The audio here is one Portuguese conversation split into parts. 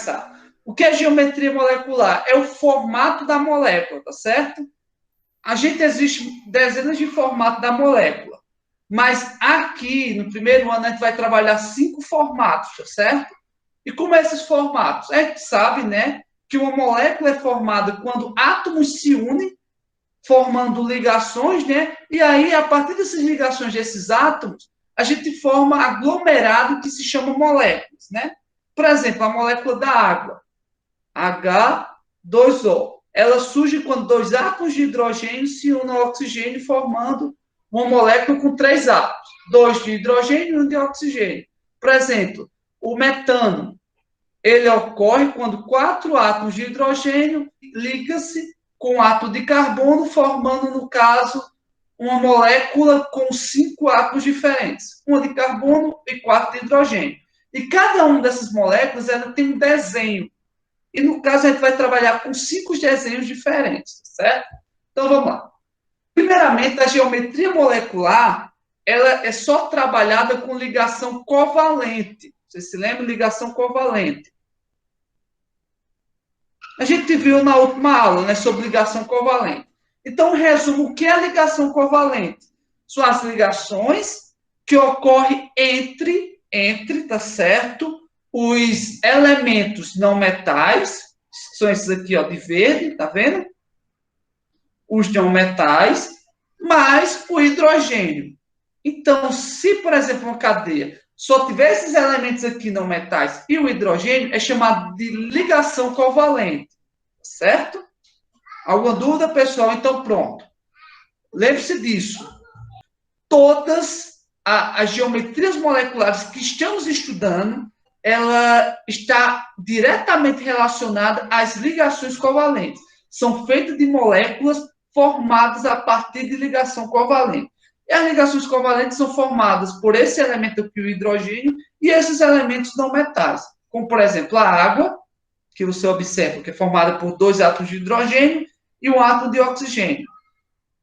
começar. O que é geometria molecular? É o formato da molécula, tá certo? Existe dezenas de formatos da molécula. Mas aqui, no primeiro ano, a gente vai trabalhar 5 formatos, tá certo? E como é esses formatos? A gente sabe, né, que uma molécula é formada quando átomos se unem, formando ligações, né? E aí, a partir dessas ligações desses átomos, a gente forma aglomerado que se chama moléculas, né? Por exemplo, a molécula da água, H2O. Ela surge quando 2 átomos de hidrogênio se unem ao oxigênio, formando uma molécula com 3 átomos, 2 de hidrogênio e 1 de oxigênio. Por exemplo, o metano, ele ocorre quando 4 átomos de hidrogênio ligam-se com um átomo de carbono, formando, no caso, uma molécula com 5 átomos diferentes, uma de carbono e 4 de hidrogênio. E cada uma dessas moléculas ela tem um desenho. E, no caso, a gente vai trabalhar com 5 desenhos diferentes, certo? Então, vamos lá. Primeiramente, a geometria molecular, ela é só trabalhada com ligação covalente. Você se lembra? Ligação covalente. A gente viu na última aula, né, sobre ligação covalente. Então, resumo, o que é a ligação covalente? São as ligações que ocorrem entre, tá certo? Os elementos não metais, que são esses aqui, ó, de verde, tá vendo? Os não metais, mais o hidrogênio. Então, se, por exemplo, uma cadeia só tiver esses elementos aqui não metais e o hidrogênio, é chamado de ligação covalente, certo? Alguma dúvida, pessoal? Então, pronto. Lembre-se disso. Todas as geometrias moleculares que estamos estudando, ela está diretamente relacionada às ligações covalentes. São feitas de moléculas formadas a partir de ligação covalente. E as ligações covalentes são formadas por esse elemento aqui, o hidrogênio, e esses elementos não metais, como, por exemplo, a água, que você observa, que é formada por 2 átomos de hidrogênio e um átomo de oxigênio.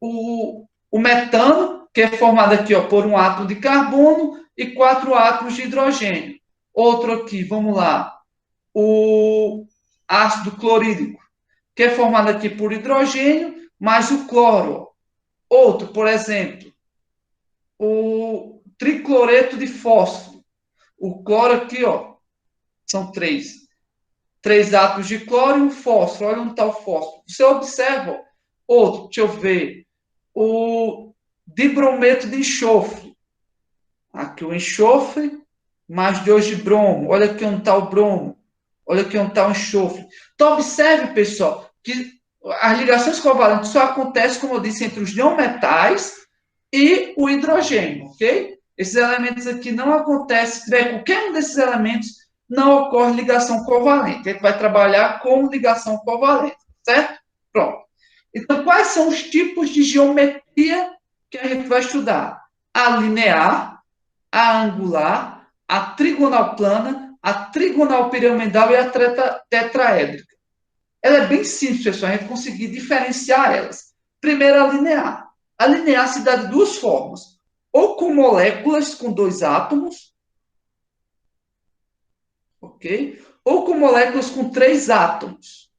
O metano, que é formado aqui, ó, por um átomo de carbono e 4 átomos de hidrogênio. Outro aqui, vamos lá, o ácido clorídrico, que é formado aqui por hidrogênio mais o cloro. Outro, por exemplo, o tricloreto de fósforo. O cloro aqui, ó, são 3 átomos de cloro e um fósforo. Olha onde está o fósforo. Você observa, outro, deixa eu ver, o dibrometo de enxofre. Aqui o enxofre, mais 2 de bromo. Olha aqui onde está o bromo. Olha aqui onde está o enxofre. Então, observe, pessoal, que as ligações covalentes só acontecem, como eu disse, entre os não metais e o hidrogênio, ok? Esses elementos aqui não acontecem, se tiver qualquer um desses elementos, não ocorre ligação covalente. A gente vai trabalhar com ligação covalente, certo? Pronto. Então, quais são os tipos de geometria que a gente vai estudar? A linear, a angular, a trigonal plana, a trigonal piramidal e a tetraédrica. Ela é bem simples, pessoal, a gente conseguir diferenciar elas. Primeiro, a linear. A linear se dá de 2 formas. Ou com moléculas com 2 átomos, ok? Ou com moléculas com 3 átomos.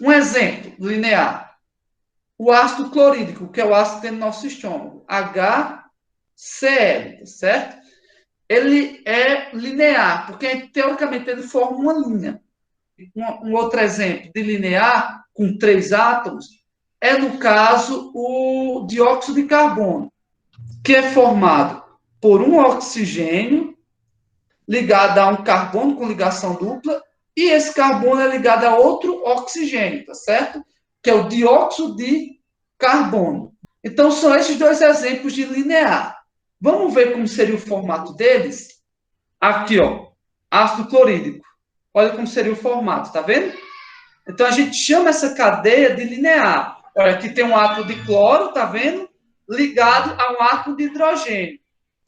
Um exemplo linear. O ácido clorídrico, que é o ácido que tem no nosso estômago, HCl, certo? Ele é linear, porque teoricamente ele forma uma linha. Um outro exemplo de linear com 3 átomos é, no caso, o dióxido de carbono, que é formado por um oxigênio ligado a um carbono com ligação dupla, e esse carbono é ligado a outro oxigênio, tá certo? Que é o dióxido de carbono. Então, são esses 2 exemplos de linear. Vamos ver como seria o formato deles? Aqui, ó, ácido clorídrico. Olha como seria o formato, tá vendo? Então, a gente chama essa cadeia de linear. Olha, aqui tem um átomo de cloro, tá vendo? Ligado a um átomo de hidrogênio.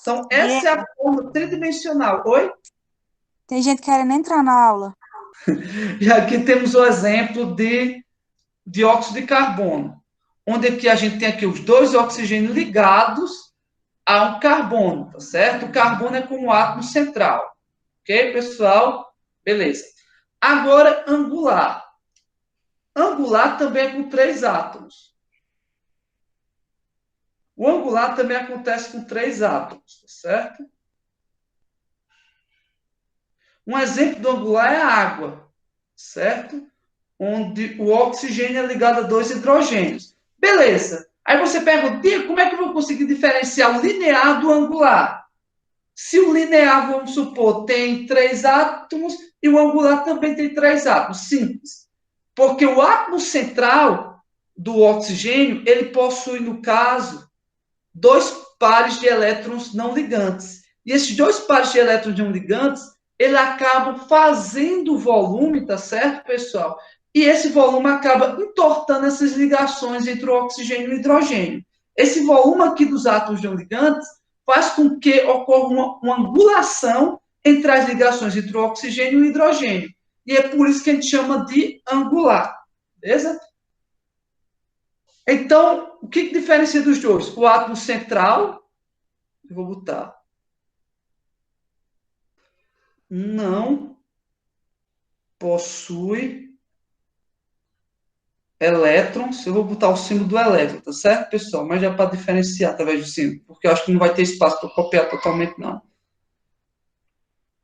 Então, essa é a forma tridimensional. Oi? Tem gente querendo entrar na aula. E aqui temos o exemplo de dióxido de carbono, onde aqui a gente tem aqui os 2 oxigênios ligados a um carbono, tá certo? O carbono é como o átomo central. Ok, pessoal? Beleza. Agora, angular. Angular também é com 3 átomos. O angular também acontece com 3 átomos, tá certo? Um exemplo do angular é a água, certo? Onde o oxigênio é ligado a 2 hidrogênios. Beleza. Aí você pergunta, como é que eu vou conseguir diferenciar o linear do angular? Se o linear, vamos supor, tem 3 átomos e o angular também tem 3 átomos. Simples. Porque o átomo central do oxigênio, ele possui, no caso, 2 pares de elétrons não ligantes. E esses 2 pares de elétrons não ligantes, eles acabam fazendo volume, tá certo, pessoal? E esse volume acaba entortando essas ligações entre o oxigênio e o hidrogênio. Esse volume aqui dos átomos não ligantes faz com que ocorra uma angulação entre as ligações entre o oxigênio e o hidrogênio. E é por isso que a gente chama de angular. Beleza? Então, o que diferencia dos dois? O átomo central, eu vou botar, não possui elétrons. Eu vou botar o símbolo do elétron, tá certo, pessoal? Mas já para diferenciar através do símbolo, porque eu acho que não vai ter espaço para copiar totalmente, não.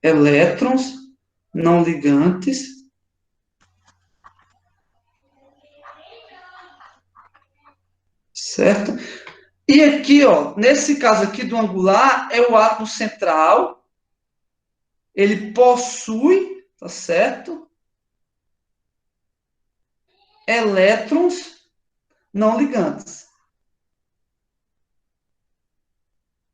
Elétrons não ligantes certo? E aqui, ó, nesse caso aqui do angular, é o átomo central, ele possui, tá certo? Elétrons não ligantes.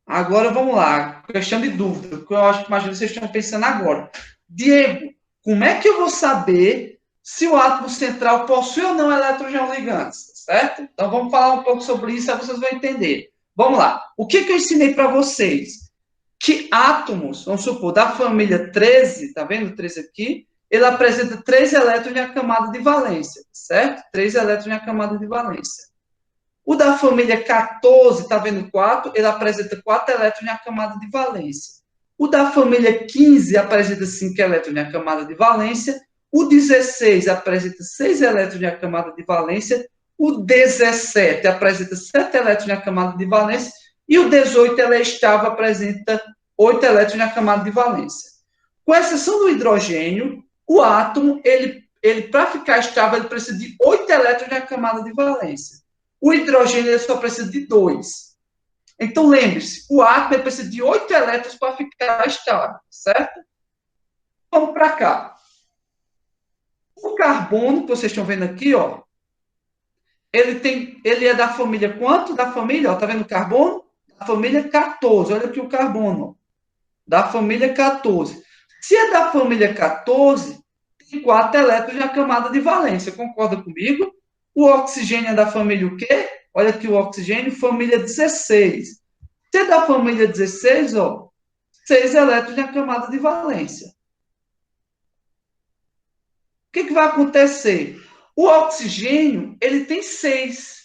Agora vamos lá, questão de dúvida, que eu acho que imagino que vocês estão pensando agora. Diego, como é que eu vou saber se o átomo central possui ou não elétrons não ligantes, certo? Então vamos falar um pouco sobre isso, aí vocês vão entender. Vamos lá. O que eu ensinei para vocês? Que átomos, vamos supor, da família 13, tá vendo 13 aqui? Ele apresenta 3 elétrons na camada de valência, certo? 3 elétrons na camada de valência. O da família 14, tá vendo 4? Ele apresenta 4 elétrons na camada de valência. O da família 15 apresenta 5 elétrons na camada de valência. O 16 apresenta 6 elétrons na camada de valência. O 17 apresenta 7 elétrons na camada de valência. E o 18, ela é estável, apresenta 8 elétrons na camada de valência. Com exceção do hidrogênio, o átomo, ele para ficar estável, ele precisa de 8 elétrons na camada de valência. O hidrogênio ele só precisa de 2. Então, lembre-se, o átomo ele precisa de 8 elétrons para ficar estável, certo? Vamos para cá. O carbono, que vocês estão vendo aqui, ó, ele é da família quanto? Da família, ó, tá vendo o carbono? Da família 14. Olha aqui o carbono, ó, da família 14. Se é da família 14, tem 4 elétrons na camada de valência. Concorda comigo? O oxigênio é da família o quê? Olha aqui o oxigênio, família 16. Se é da família 16, ó, 6 elétrons na camada de valência. O que vai acontecer? O oxigênio, ele tem 6.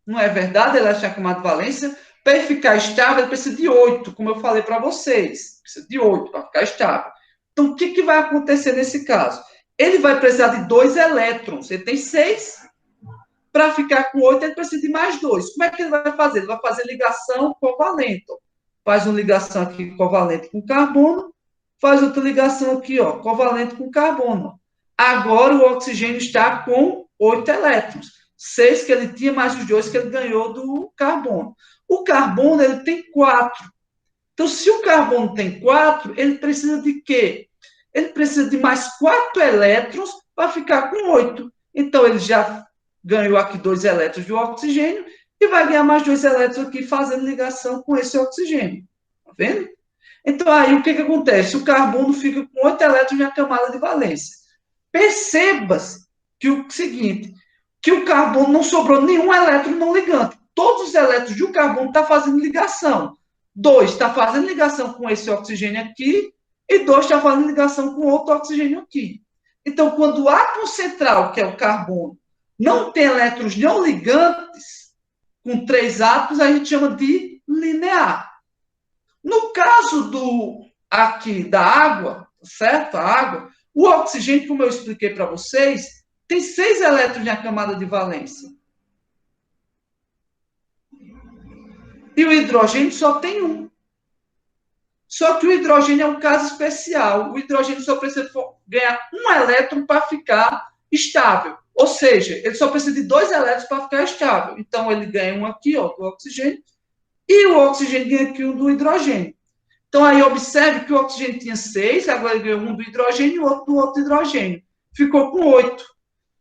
Não é verdade? Elétrons na camada de valência. Para ele ficar estável, ele precisa de 8, como eu falei para vocês. Precisa de 8 para ficar estável. Então, o que vai acontecer nesse caso? Ele vai precisar de 2 elétrons. Ele tem 6. Para ficar com 8, ele precisa de mais 2. Como é que ele vai fazer? Ele vai fazer ligação covalente. Faz uma ligação aqui covalente com carbono, faz outra ligação aqui, ó, covalente com carbono. Agora o oxigênio está com 8 elétrons. 6 que ele tinha, mais os 2 que ele ganhou do carbono. O carbono, ele tem 4. Então, se o carbono tem 4, ele precisa de quê? Ele precisa de mais 4 elétrons para ficar com 8. Então, ele já ganhou aqui 2 elétrons de oxigênio e vai ganhar mais 2 elétrons aqui fazendo ligação com esse oxigênio. Tá vendo? Então, aí o que acontece? O carbono fica com 8 elétrons na camada de valência. Perceba-se que o seguinte, que o carbono não sobrou nenhum elétron não ligante. Todos os elétrons do carbono estão fazendo ligação. 2 está fazendo ligação com esse oxigênio aqui e 2 está fazendo ligação com outro oxigênio aqui. Então, quando o átomo central, que é o carbono, não tem elétrons não ligantes, com 3 átomos, a gente chama de linear. No caso aqui da água, certo? A água, O oxigênio, como eu expliquei para vocês, tem 6 elétrons na camada de valência. E o hidrogênio só tem um. Só que o hidrogênio é um caso especial. O hidrogênio só precisa ganhar um elétron para ficar estável. Ou seja, ele só precisa de 2 elétrons para ficar estável. Então, ele ganha um aqui, ó, do oxigênio, e o oxigênio ganha aqui um do hidrogênio. Então, aí observe que o oxigênio tinha 6, agora ele ganhou um do hidrogênio e outro do outro hidrogênio. Ficou com 8.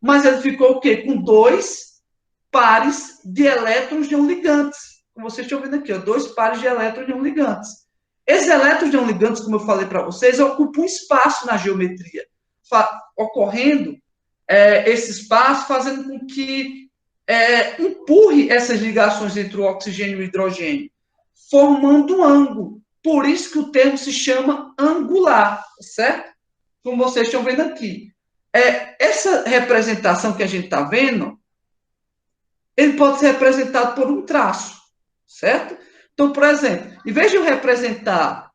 Mas ele ficou o quê? Com 2 pares de elétrons não ligantes. Como vocês estão vendo aqui, ó, 2 pares de elétrons não ligantes. Esses elétrons não ligantes, como eu falei para vocês, ocupam um espaço na geometria, ocorrendo esse espaço, fazendo com que empurre essas ligações entre o oxigênio e o hidrogênio, formando um ângulo. Por isso que o termo se chama angular, certo? Como vocês estão vendo aqui. Essa representação que a gente está vendo, ele pode ser representado por um traço, certo? Então, por exemplo, em vez de eu representar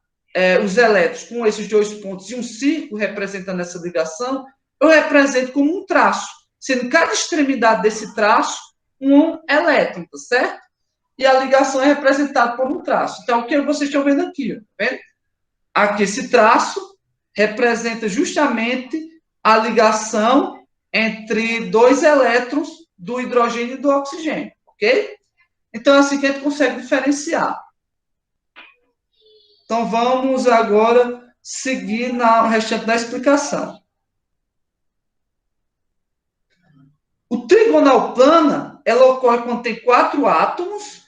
os elétrons com esses 2 pontos e um círculo representando essa ligação, eu represento como um traço, sendo cada extremidade desse traço um elétron, tá certo? E a ligação é representada por um traço. Então, o que vocês estão vendo aqui? Ó, tá vendo? Aqui, esse traço representa justamente a ligação entre 2 elétrons do hidrogênio e do oxigênio, ok? Então, é assim que a gente consegue diferenciar. Então, vamos agora seguir no restante da explicação. O trigonal plana, ela ocorre quando tem 4 átomos.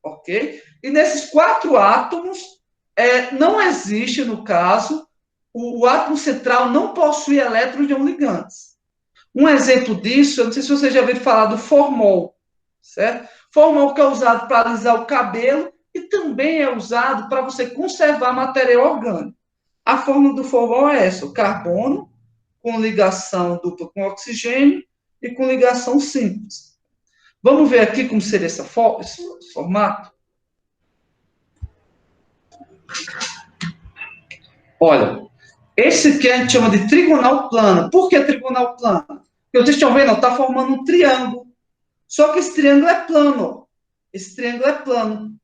Ok? E nesses 4 átomos, não existe, no caso, o átomo central não possui elétrons não ligantes. Um exemplo disso, eu não sei se você já ouviu falar do formol, certo? Formol que é usado para alisar o cabelo e também é usado para você conservar material orgânico. A fórmula do formol é essa, o carbono com ligação dupla com oxigênio e com ligação simples. Vamos ver aqui como seria esse formato? Olha, esse aqui a gente chama de trigonal plana. Por que trigonal plana? Porque vocês estão vendo, está formando um triângulo. Só que esse triângulo é plano. Esse triângulo é plano.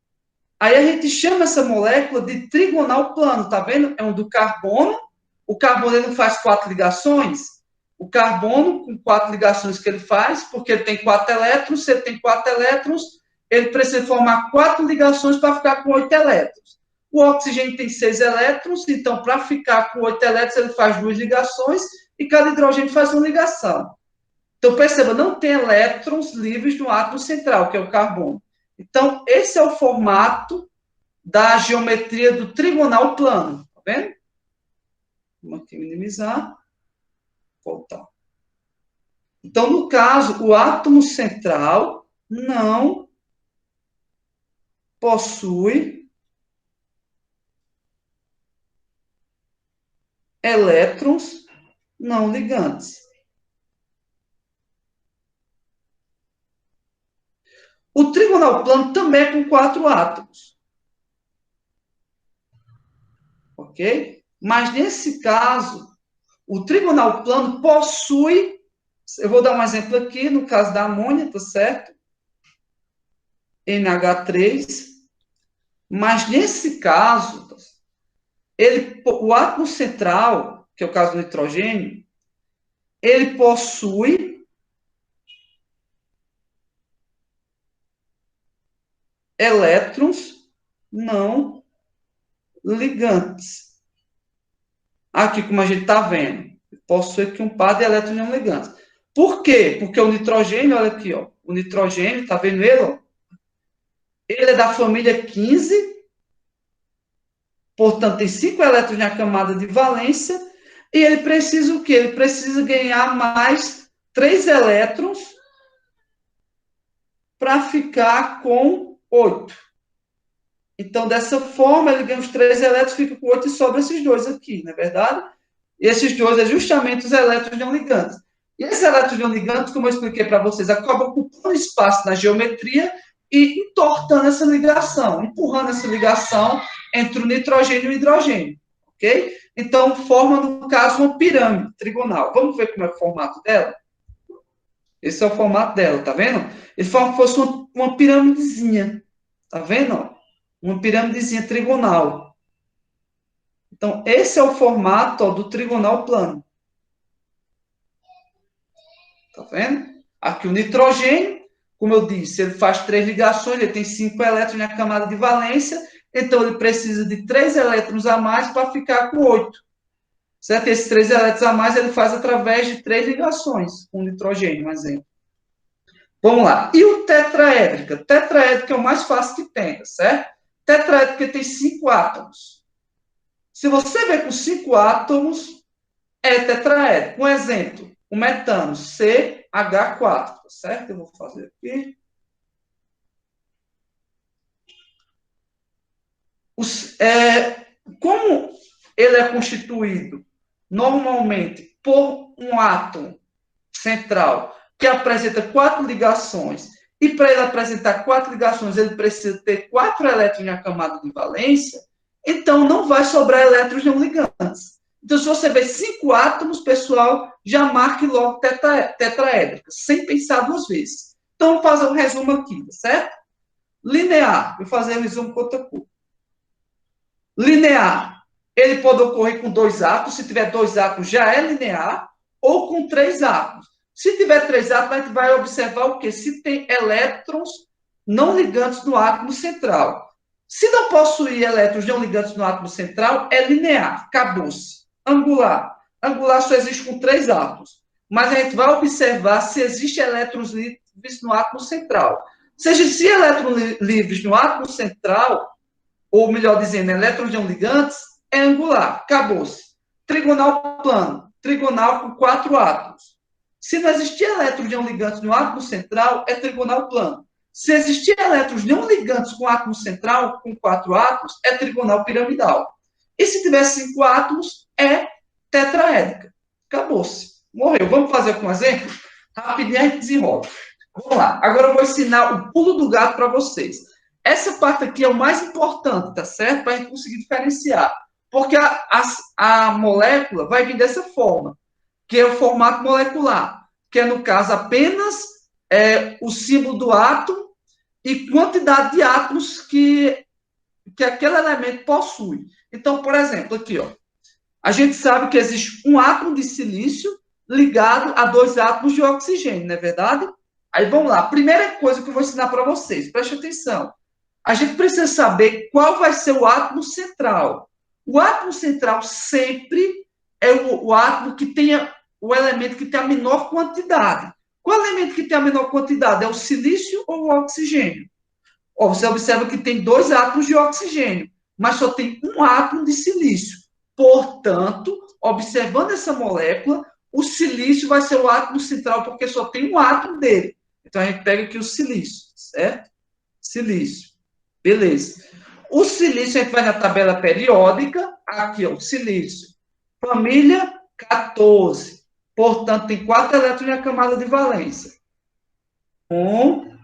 Aí a gente chama essa molécula de trigonal plano, tá vendo? É um do carbono. O carbono ele não faz 4 ligações. O carbono, com 4 ligações que ele faz, porque ele tem 4 elétrons, se ele tem 4 elétrons, ele precisa formar 4 ligações para ficar com 8 elétrons. O oxigênio tem 6 elétrons, então, para ficar com 8 elétrons, ele faz 2 ligações e cada hidrogênio faz uma ligação. Então, perceba, não tem elétrons livres no átomo central, que é o carbono. Então, esse é o formato da geometria do trigonal plano. Tá vendo? Vamos aqui minimizar. Voltar. Então, no caso, o átomo central não possui elétrons não ligantes. O trigonal plano também é com 4 átomos. Ok? Mas, nesse caso, o trigonal plano possui, eu vou dar um exemplo aqui, no caso da amônia, tá certo? NH3. Mas, nesse caso, o átomo central, que é o caso do nitrogênio, ele possui elétrons não ligantes. Aqui, como a gente está vendo, possui aqui um par de elétrons não ligantes. Por quê? Porque o nitrogênio, olha aqui, ó, o nitrogênio, está vendo ele? Ó? Ele é da família 15, portanto, tem 5 elétrons na camada de valência, e ele precisa o quê? Ele precisa ganhar mais 3 elétrons para ficar com 8. Então, dessa forma, ele ganha os 3 elétrons, fica com 8 e sobra esses 2 aqui, não é verdade? E esses 2 é justamente os elétrons não ligantes. E esses elétrons não ligantes, como eu expliquei para vocês, acabam ocupando espaço na geometria e entortando essa ligação, empurrando essa ligação entre o nitrogênio e o hidrogênio, ok? Então, forma, no caso, uma pirâmide trigonal. Vamos ver como é o formato dela? Esse é o formato dela, tá vendo? Ele forma como se fosse uma pirâmidezinha, tá vendo? Uma pirâmidezinha trigonal. Então, esse é o formato, ó, do trigonal plano. Tá vendo? Aqui o nitrogênio, como eu disse, ele faz 3 ligações, ele tem 5 elétrons na camada de valência, então ele precisa de 3 elétrons a mais para ficar com 8. Certo? Esses 3 elétrons a mais ele faz através de 3 ligações com nitrogênio, um exemplo. Vamos lá. E o tetraédrica? Tetraédrica é o mais fácil que tem, tá certo? Tetraédrica tem 5 átomos. Se você ver com 5 átomos, é tetraédrico. Um exemplo, o metano, CH4, tá certo? Eu vou fazer aqui. Como ele é constituído normalmente por um átomo central que apresenta 4 ligações, e para ele apresentar 4 ligações, ele precisa ter 4 elétrons na camada de valência, então não vai sobrar elétrons não ligantes. Então, se você ver 5 átomos, pessoal, já marque logo tetraédrica, sem pensar 2 vezes. Então, vamos fazer um resumo aqui, tá certo? Linear, vou fazer um resumo com outra cor. Linear, ele pode ocorrer com 2 átomos, se tiver 2 átomos já é linear, ou com 3 átomos. Se tiver 3 átomos, a gente vai observar o quê? Se tem elétrons não ligantes no átomo central. Se não possuir elétrons não ligantes no átomo central, é linear, acabou-se. Angular. Angular só existe com 3 átomos. Mas a gente vai observar se existe elétrons livres no átomo central. Seja, se elétrons livres no átomo central, ou melhor dizendo, elétrons não ligantes, é angular, acabou-se. Trigonal plano, trigonal com 4 átomos. Se não existir elétrons não ligantes no átomo central, é trigonal plano. Se existir elétrons não ligantes com o átomo central, com 4 átomos, é trigonal piramidal. E se tiver 5 átomos, é tetraédrica. Acabou-se. Morreu. Vamos fazer com um exemplo? Rapidinho a gente desenrola. Vamos lá. Agora eu vou ensinar o pulo do gato para vocês. Essa parte aqui é o mais importante, tá certo? Para a gente conseguir diferenciar. Porque a molécula vai vir dessa forma, que é o formato molecular, que é, no caso, apenas o símbolo do átomo e quantidade de átomos que aquele elemento possui. Então, por exemplo, aqui, ó, a gente sabe que existe um átomo de silício ligado a 2 átomos de oxigênio, não é verdade? Aí, vamos lá. Primeira coisa que eu vou ensinar para vocês, preste atenção. A gente precisa saber qual vai ser o átomo central. O átomo central sempre é o átomo que tenha o elemento que tem a menor quantidade. Qual elemento que tem a menor quantidade? É o silício ou o oxigênio? Ó, você observa que tem 2 átomos de oxigênio, mas só tem um átomo de silício. Portanto, observando essa molécula, o silício vai ser o átomo central, porque só tem um átomo dele. Então, a gente pega aqui o silício, certo? Silício. Beleza. O silício, a gente vai na tabela periódica, aqui, ó, o silício. Família 14. Portanto, tem 4 elétrons na camada de valência. 1,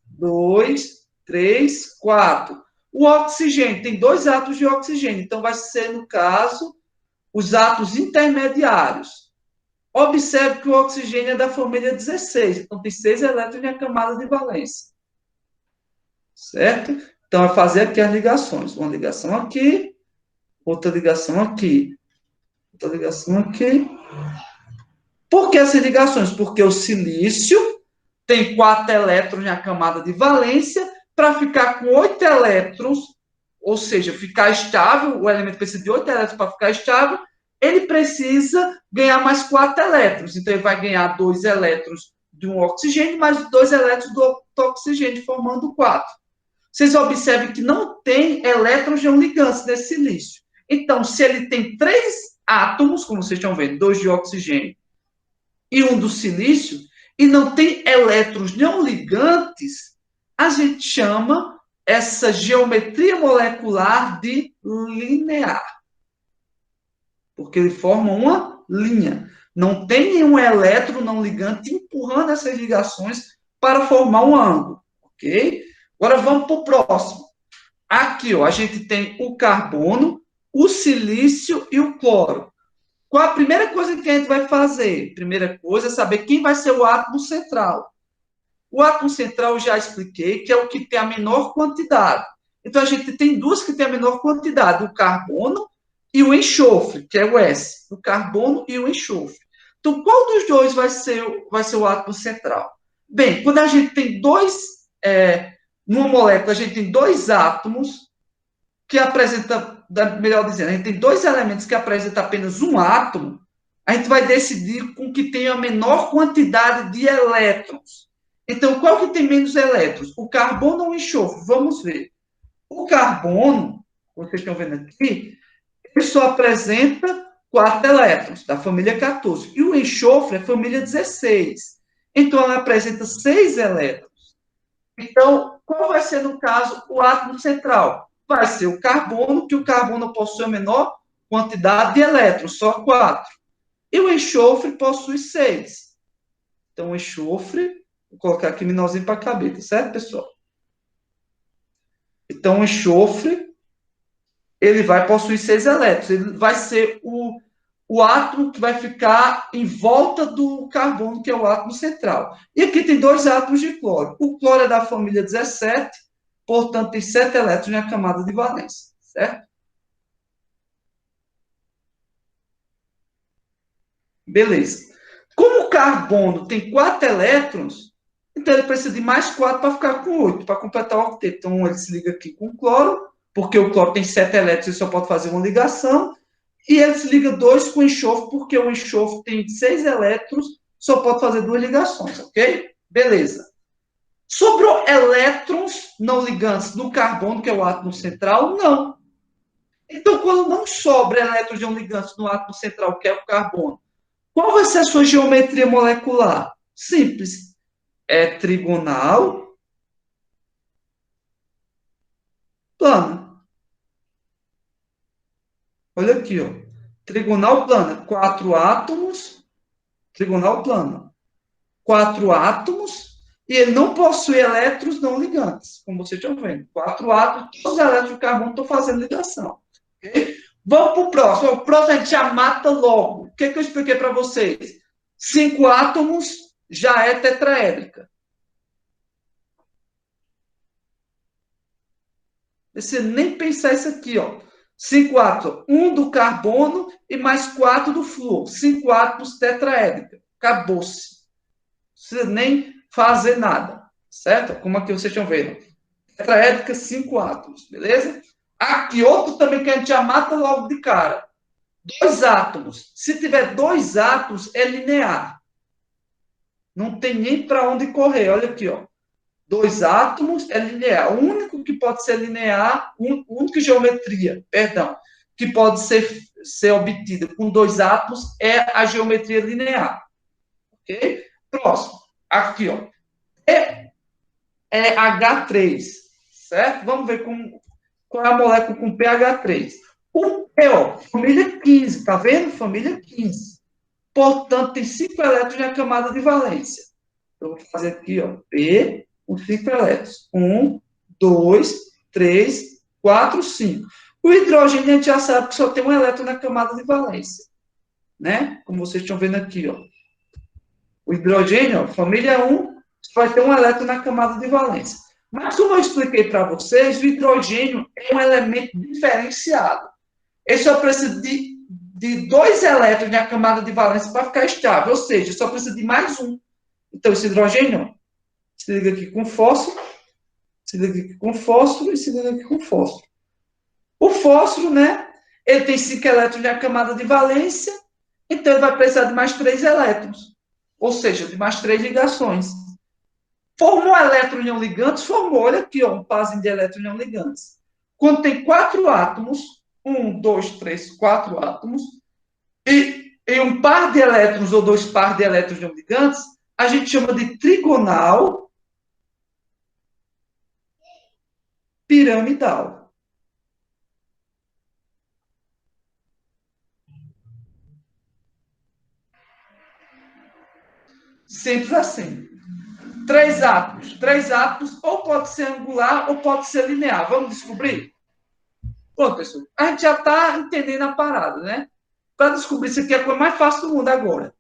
2, 3, 4. O oxigênio, tem 2 átomos de oxigênio. Então, vai ser, no caso, os átomos intermediários. Observe que o oxigênio é da família 16. Então, tem 6 elétrons na camada de valência. Certo? Então, vai fazer aqui as ligações. Uma ligação aqui, outra ligação aqui, outra ligação aqui. Por que essas ligações? Porque o silício tem 4 elétrons na camada de valência, para ficar com 8 elétrons, ou seja, ficar estável, o elemento precisa de 8 elétrons para ficar estável, ele precisa ganhar mais 4 elétrons. Então, ele vai ganhar 2 elétrons de um oxigênio, mais 2 elétrons do outro oxigênio, formando 4. Vocês observem que não tem elétrons não ligantes nesse silício. Então, se ele tem 3 átomos, como vocês estão vendo, 2 de oxigênio e 1 do silício, e não tem elétrons não ligantes, a gente chama essa geometria molecular de linear. Porque ele forma uma linha. Não tem nenhum elétron não ligante empurrando essas ligações para formar um ângulo. Ok? Agora vamos para o próximo. Aqui, ó, a gente tem o carbono, o silício e o cloro. Qual a primeira coisa que a gente vai fazer? Primeira coisa é saber quem vai ser o átomo central. O átomo central eu já expliquei que é o que tem a menor quantidade. Então a gente tem duas que têm a menor quantidade, o carbono e o enxofre, que é o S, o carbono e o enxofre. Então qual dos dois vai ser o átomo central? Bem, quando a gente tem numa molécula, a gente tem dois átomos que apresentam, melhor dizendo, a gente tem dois elementos que apresentam apenas um átomo, a gente vai decidir com que tenha a menor quantidade de elétrons. Então, qual que tem menos elétrons? O carbono ou o enxofre? Vamos ver. O carbono, vocês estão vendo aqui, ele só apresenta 4 elétrons, da família 14. E o enxofre é família 16. Então, ela apresenta 6 elétrons. Então, qual vai ser, no caso, o átomo central? Vai ser o carbono, que o carbono possui a menor quantidade de elétrons, só 4. E o enxofre possui 6. Então, o enxofre, vou colocar aqui menorzinho para caber, tá certo, pessoal? Então, o enxofre, ele vai possuir 6 elétrons. Ele vai ser o átomo que vai ficar em volta do carbono, que é o átomo central. E aqui tem dois átomos de cloro. O cloro é da família 17, portanto, tem 7 elétrons na camada de valência, certo? Beleza. Como o carbono tem 4 elétrons, então ele precisa de mais 4 para ficar com 8, para completar o octeto. Então, ele se liga aqui com o cloro, porque o cloro tem 7 elétrons, ele só pode fazer uma ligação. E ele se liga 2 com o enxofre, porque o enxofre tem 6 elétrons, só pode fazer 2 ligações, ok? Beleza. Sobrou elétrons não ligantes no carbono, que é o átomo central? Não. Então, quando não sobra elétrons não ligantes no átomo central, que é o carbono, qual vai ser a sua geometria molecular? Simples. É trigonal plana. Olha aqui, ó. Trigonal plana. 4 átomos, trigonal plana. 4 átomos, e ele não possui elétrons não ligantes, como vocês estão vendo. 4 átomos, todos os elétrons de carbono estão fazendo ligação. Okay? Vamos para o próximo. O próximo a gente já mata logo. O que eu expliquei para vocês? 5 átomos já é tetraédrica. Você nem pensar isso aqui, ó. 5 átomos, um do carbono e mais 4 do flúor. 5 átomos tetraédrica. Acabou-se. Não precisa nem fazer nada, certo? Como aqui vocês estão vendo. Tetraédrica, 5 átomos, beleza? Aqui, outro também que a gente já mata logo de cara. 2 átomos. Se tiver 2 átomos, é linear. Não tem nem para onde correr. Olha aqui, ó. 2 átomos é linear. O único que pode ser linear, única geometria, perdão, que pode ser obtida com 2 átomos é a geometria linear. Ok? Próximo. Aqui, ó. É H3, certo? Vamos ver qual é a molécula com pH3. O P, ó, família 15, tá vendo? Família 15. Portanto, tem 5 elétrons na camada de valência. Eu vou fazer aqui, ó, P com 5 elétrons. 1, 2, 3, 4, 5. O hidrogênio a gente já sabe que só tem um elétron na camada de valência, né? Como vocês estão vendo aqui, ó. O hidrogênio, ó, família 1, vai ter um elétron na camada de valência. Mas, como eu expliquei para vocês, o hidrogênio é um elemento diferenciado. Ele só precisa de 2 elétrons na camada de valência para ficar estável, ou seja, só precisa de mais um. Então, esse hidrogênio, ó, se liga aqui com fósforo, se liga aqui com fósforo e se liga aqui com fósforo. O fósforo, né, ele tem 5 elétrons na camada de valência, então ele vai precisar de mais 3 elétrons, ou seja, de mais 3 ligações. Formou elétrons não ligantes? Formou. Olha aqui, ó, um parzinho de elétrons não ligantes. Quando tem 4 átomos, 1, 2, 3, 4 átomos, e um par de elétrons ou 2 pares de elétrons não ligantes, a gente chama de trigonal piramidal. Simples assim. Três átomos, ou pode ser angular ou pode ser linear. Vamos descobrir? Pronto, pessoal. A gente já está entendendo a parada, né? Para descobrir isso aqui é a coisa mais fácil do mundo agora.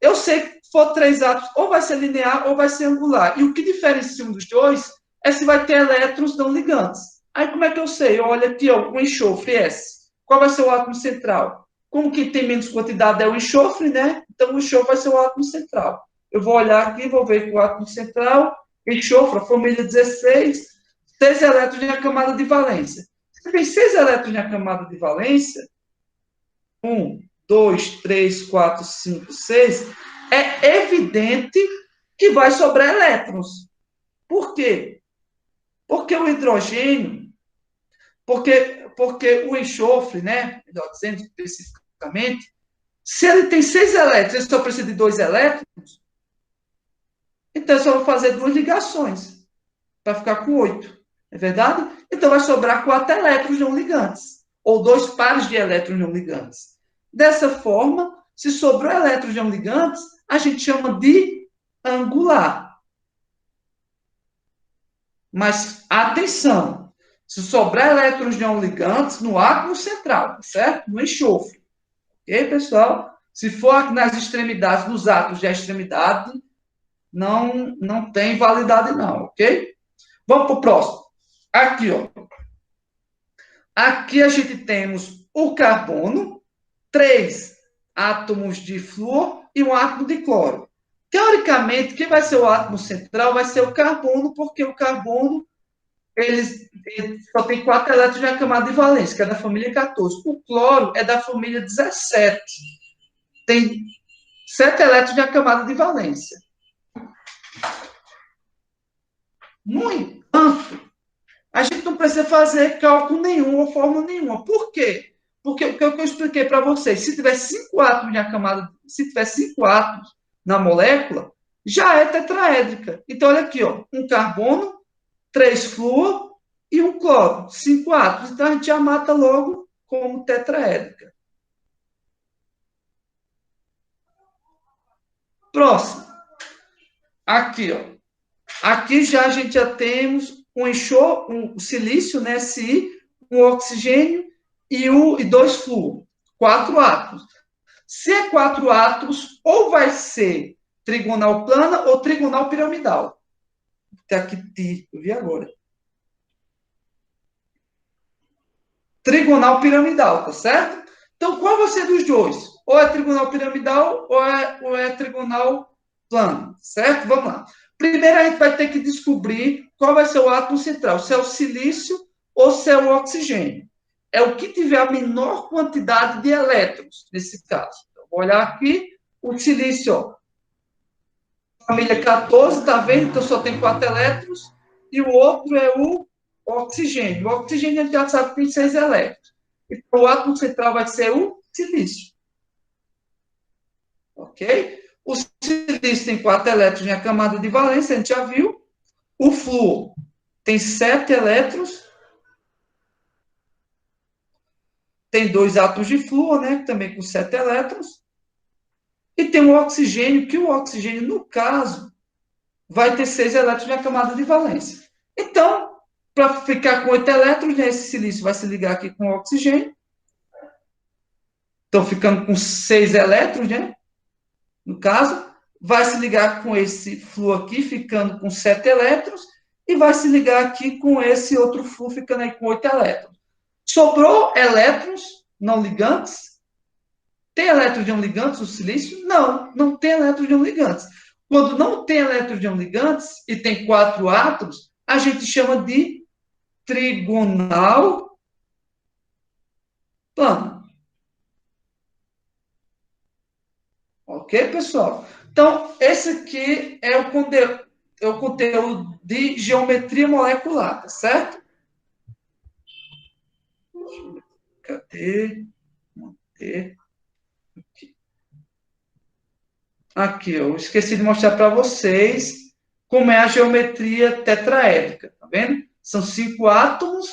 Eu sei que for três átomos, ou vai ser linear ou vai ser angular. E o que diferencia um dos dois é se vai ter elétrons não ligantes. Aí como é que eu sei? Olha aqui, ó, o enxofre S. Qual vai ser o átomo central? Como que tem menos quantidade é o enxofre, né? Então o enxofre vai ser o átomo central. Eu vou olhar aqui, vou ver que o átomo central, enxofre, a família 16, 6 elétrons na camada de valência. Se tem 6 elétrons na camada de valência, 1, 2, 3, 4, 5, 6, é evidente que vai sobrar elétrons. Por quê? Porque o hidrogênio, porque o enxofre, né, melhor dizendo especificamente, se ele tem 6 elétrons, ele só precisa de 2 elétrons, então eu só vou fazer 2 ligações, para ficar com 8. É verdade? Então vai sobrar 4 elétrons não ligantes, ou 2 pares de elétrons não ligantes. Dessa forma, se sobrou elétrons não ligantes, a gente chama de angular. Mas, atenção, se sobrar elétrons não ligantes no átomo central, certo? No enxofre. Ok, pessoal? Se for nas extremidades, nos átomos de extremidade, não tem validade não, ok? Vamos para o próximo. Aqui, ó. Aqui a gente temos o carbono, 3 átomos de flúor e um átomo de cloro. Teoricamente, quem vai ser o átomo central vai ser o carbono, porque o carbono ele só tem 4 elétrons na camada de valência, que é da família 14. O cloro é da família 17. Tem 7 elétrons na camada de valência. No entanto, a gente não precisa fazer cálculo nenhum ou fórmula nenhuma. Por quê? Porque o que eu expliquei para vocês, se tiver 5 átomos na camada, se tiver 5 átomos na molécula, já é tetraédrica. Então, olha aqui, ó, um carbono, 3 flúor e um cloro, 5 átomos. Então, a gente já mata logo como tetraédrica. Próximo. Aqui, ó. Aqui já a gente já temos um silício, né, Si, um oxigênio e 2 flúor. 4 átomos. Se é 4 átomos, ou vai ser trigonal plana ou trigonal piramidal. Tem aqui, eu vi agora. Trigonal piramidal, tá certo? Então, qual vai ser dos dois? Ou é trigonal piramidal ou é trigonal plano, certo? Vamos lá. Primeiro, a gente vai ter que descobrir qual vai ser o átomo central, se é o silício ou se é o oxigênio. É o que tiver a menor quantidade de elétrons, nesse caso. Então, vou olhar aqui, o silício, ó, família 14, tá vendo? Então, só tem 4 elétrons. E o outro é o oxigênio. O oxigênio, a gente já sabe que tem 6 elétrons. Então, o átomo central vai ser o silício. Ok? O silício tem 4 elétrons na camada de valência, a gente já viu. O flúor tem 7 elétrons. Tem 2 átomos de flúor, né? Também com 7 elétrons. E tem o oxigênio, que o oxigênio, no caso, vai ter 6 elétrons na camada de valência. Então, para ficar com 8 elétrons, né, esse silício vai se ligar aqui com o oxigênio. Então, ficando com 6 elétrons, né? No caso, vai se ligar com esse flúor aqui, ficando com 7 elétrons, e vai se ligar aqui com esse outro flúor, ficando aí com 8 elétrons. Sobrou elétrons não ligantes? Tem elétrons não ligantes o silício? Não, não tem elétrons não ligantes. Quando não tem elétrons não ligantes e tem 4 átomos, a gente chama de trigonal plano. Ok, pessoal? Então, esse aqui é o conteúdo de geometria molecular, tá certo? Cadê? Manter. Aqui, eu esqueci de mostrar para vocês como é a geometria tetraédrica, tá vendo? São 5 átomos,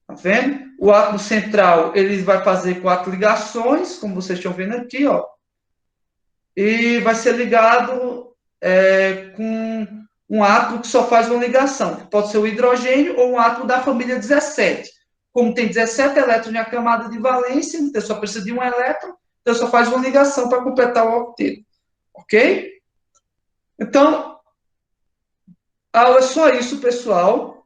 tá vendo? O átomo central, ele vai fazer 4 ligações, como vocês estão vendo aqui, ó. E vai ser ligado com um átomo que só faz uma ligação, que pode ser o hidrogênio ou um átomo da família 17. Como tem 17 elétrons na camada de valência, então só precisa de um elétron, então só faz uma ligação para completar o octeto. Ok? Então, a aula é só isso, pessoal.